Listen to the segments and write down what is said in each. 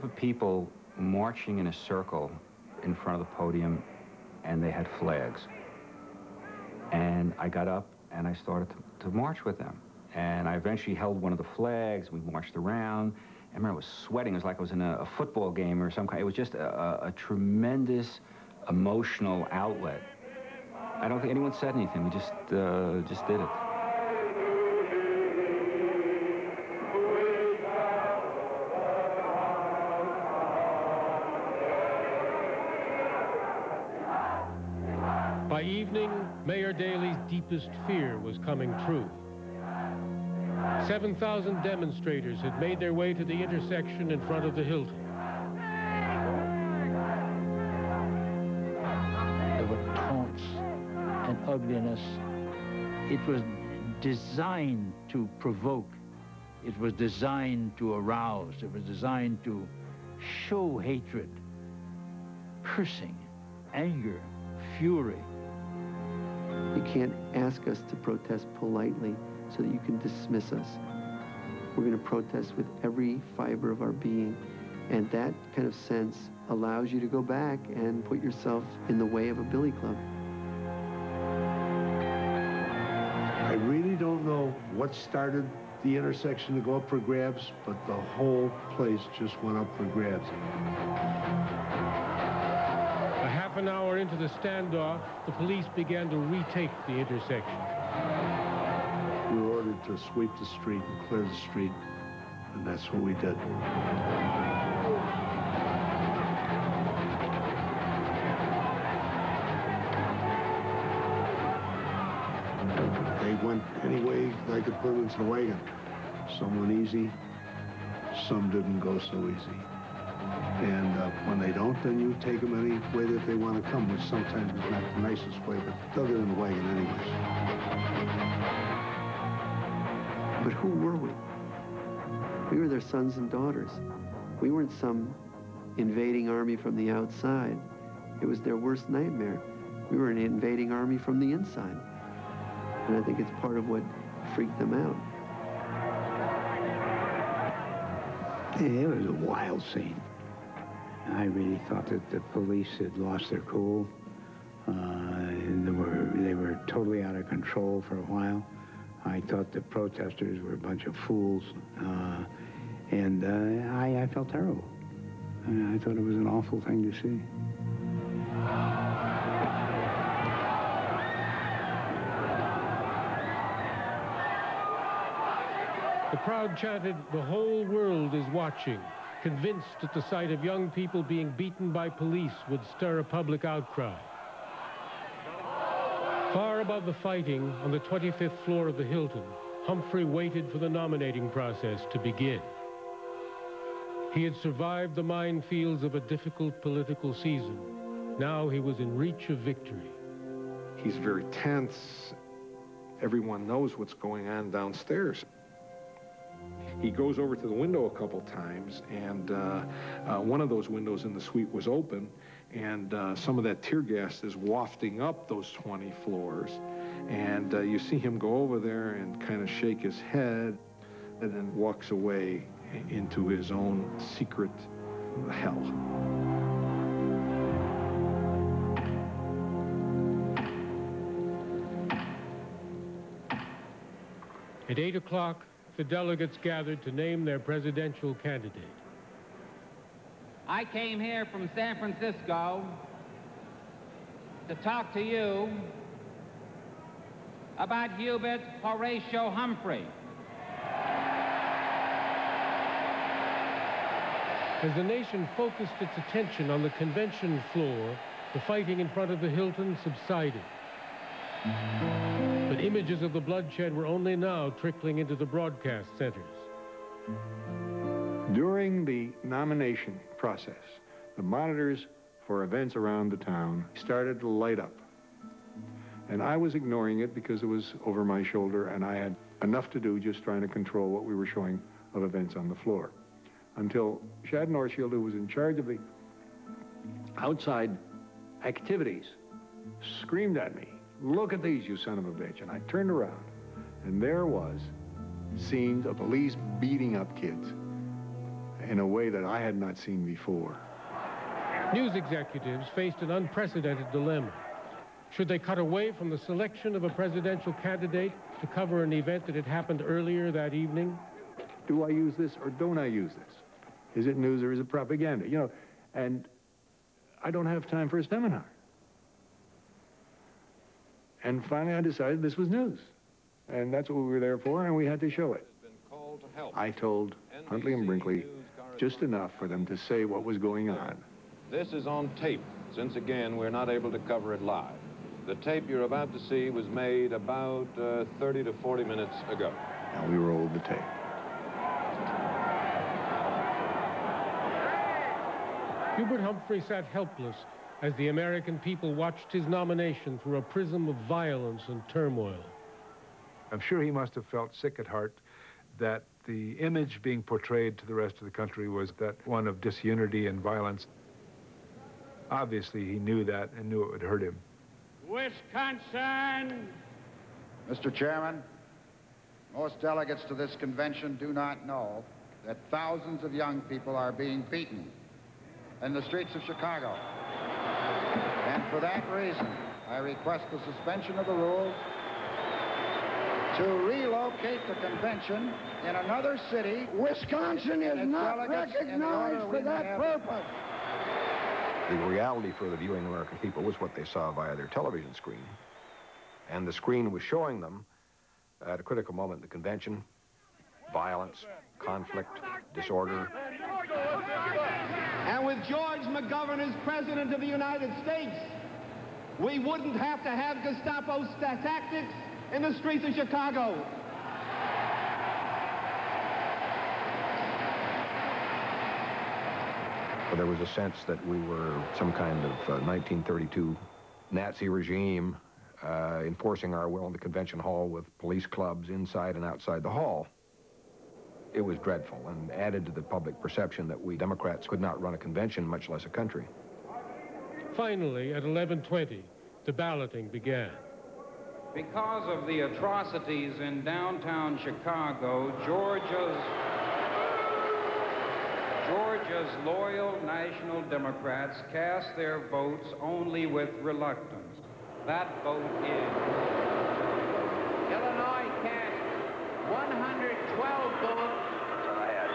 Of people marching in a circle in front of the podium, and they had flags. And I got up and I started to march with them. And I eventually held one of the flags. We marched around. I remember I was sweating. It was like I was in a football game or some kind. It was just a tremendous emotional outlet. I don't think anyone said anything. We just did it. By evening, Mayor Daley's deepest fear was coming true. 7,000 demonstrators had made their way to the intersection in front of the Hilton. There were taunts and ugliness. It was designed to provoke. It was designed to arouse. It was designed to show hatred, cursing, anger, fury. You can't ask us to protest politely so that you can dismiss us. We're going to protest with every fiber of our being, and that kind of sense allows you to go back and put yourself in the way of a billy club. I really don't know what started the intersection to go up for grabs, but the whole place just went up for grabs. A half an hour into the standoff, the police began to retake the intersection. We were ordered to sweep the street and clear the street, and that's what we did. They went any way I could put them into the wagon. Some went easy, some didn't go so easy. And when they don't, then you take them any way that they want to come, which sometimes is not the nicest way, but they'll get in the wagon anyways. But who were we? We were their sons and daughters. We weren't some invading army from the outside. It was their worst nightmare. We were an invading army from the inside. And I think it's part of what freaked them out. It was a wild scene. I really thought that the police had lost their cool. They were totally out of control for a while. I thought the protesters were a bunch of fools, and I felt terrible. I thought it was an awful thing to see. The crowd chanted, "The whole world is watching," convinced that the sight of young people being beaten by police would stir a public outcry. Far above the fighting, on the 25th floor of the Hilton, Humphrey waited for the nominating process to begin. He had survived the minefields of a difficult political season. Now he was in reach of victory. He's very tense. Everyone knows what's going on downstairs. He goes over to the window a couple times, and one of those windows in the suite was open, and some of that tear gas is wafting up those 20 floors. And you see him go over there and kind of shake his head, and then walks away into his own secret hell. At 8 o'clock, the delegates gathered to name their presidential candidate. I came here from San Francisco to talk to you about Hubert Horatio Humphrey. As the nation focused its attention on the convention floor, the fighting in front of the Hilton subsided. But images of the bloodshed were only now trickling into the broadcast centers. During the nomination process, the monitors for events around the town started to light up. And I was ignoring it because it was over my shoulder, and I had enough to do just trying to control what we were showing of events on the floor. Until Shad Northshield, who was in charge of the outside activities, screamed at me, "Look at these, you son of a bitch." And I turned around, and there was scenes of police beating up kids. in a way that I had not seen before. News executives faced an unprecedented dilemma. Should they cut away from the selection of a presidential candidate to cover an event that had happened earlier that evening? Do I use this or don't I use this? Is it news or is it propaganda? You know, and I don't have time for a seminar. And finally I decided this was news. And that's what we were there for, and we had to show it. I told Huntley and Brinkley just enough for them to say what was going on. This is on tape, since again we're not able to cover it live. The tape you're about to see was made about 30 to 40 minutes ago. And we rolled the tape. Hubert Humphrey sat helpless as the American people watched his nomination through a prism of violence and turmoil. I'm sure he must have felt sick at heart that the image being portrayed to the rest of the country was that one of disunity and violence. Obviously, he knew that and knew it would hurt him. Wisconsin! Mr. Chairman, most delegates to this convention do not know that thousands of young people are being beaten in the streets of Chicago. And for that reason, I request the suspension of the rules to relocate the convention in another city. Wisconsin is not recognized for that purpose. The reality for the viewing American people was what they saw via their television screen. And the screen was showing them, at a critical moment in the convention, violence, conflict, disorder. And with George McGovern as President of the United States, we wouldn't have to have Gestapo tactics in the streets of Chicago. Well, there was a sense that we were some kind of 1932 Nazi regime enforcing our will in the convention hall with police clubs inside and outside the hall. It was dreadful and added to the public perception that we Democrats could not run a convention, much less a country. Finally, at 11:20, the balloting began. Because of the atrocities in downtown Chicago, Georgia's loyal National Democrats cast their votes only with reluctance. That vote is... Illinois cast 112 votes. I had.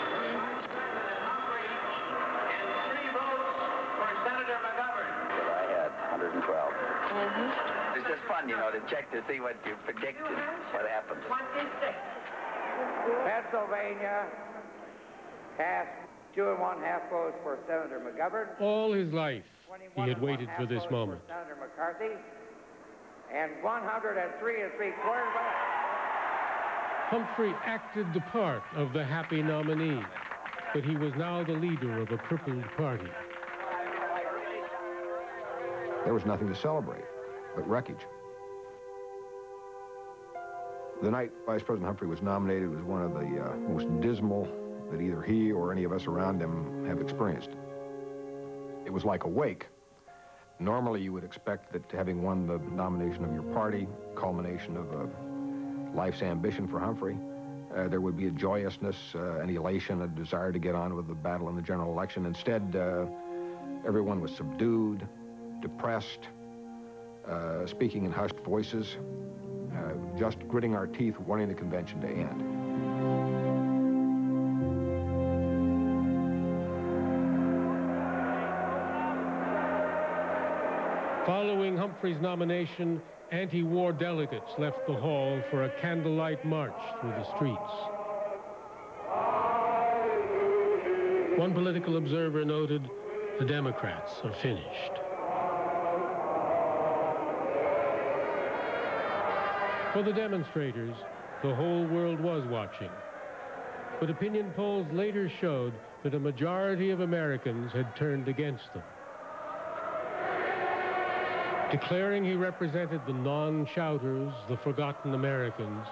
And 3 votes for Senator McGovern. I had 112. It's just fun, you know, to check to see what you predict and what happens. 26. Pennsylvania cast 2 1/2 votes for Senator McGovern. All his life, he had waited for this moment. For Senator McCarthy, and 103 3/4 votes. Humphrey acted the part of the happy nominee, but he was now the leader of a crippled party. There was nothing to celebrate but wreckage. The night Vice President Humphrey was nominated was one of the most dismal that either he or any of us around him have experienced. It was like a wake. Normally you would expect that having won the nomination of your party, culmination of life's ambition for Humphrey, there would be a joyousness, an elation, a desire to get on with the battle in the general election. Instead, everyone was subdued, depressed, speaking in hushed voices, just gritting our teeth, wanting the convention to end. Following Humphrey's nomination, anti-war delegates left the hall for a candlelight march through the streets. One political observer noted, the Democrats are finished. For the demonstrators, the whole world was watching. But opinion polls later showed that a majority of Americans had turned against them. Declaring he represented the non-shouters, the forgotten Americans,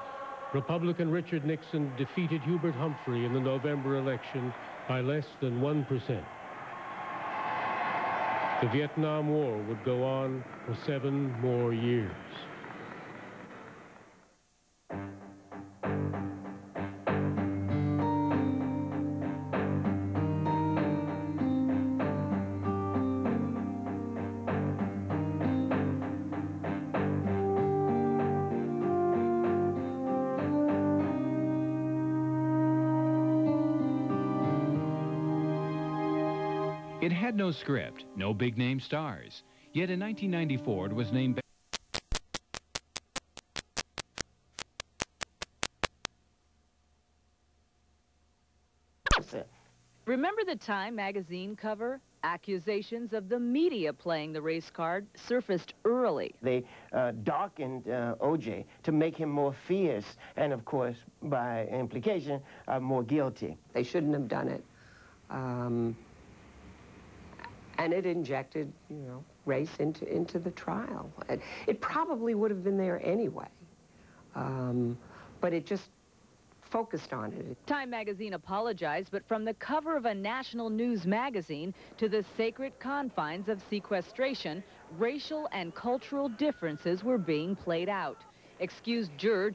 Republican Richard Nixon defeated Hubert Humphrey in the November election by less than 1%. The Vietnam War would go on for 7 more years. It had no script, no big-name stars. Yet in 1994, it was named... Remember the Time magazine cover? Accusations of the media playing the race card surfaced early. They darkened O.J. to make him more fierce and, of course, by implication, more guilty. They shouldn't have done it. And it injected, you know, race into the trial. It probably would have been there anyway. But it just focused on it. Time magazine apologized, but from the cover of a national news magazine to the sacred confines of sequestration, racial and cultural differences were being played out. Excused juror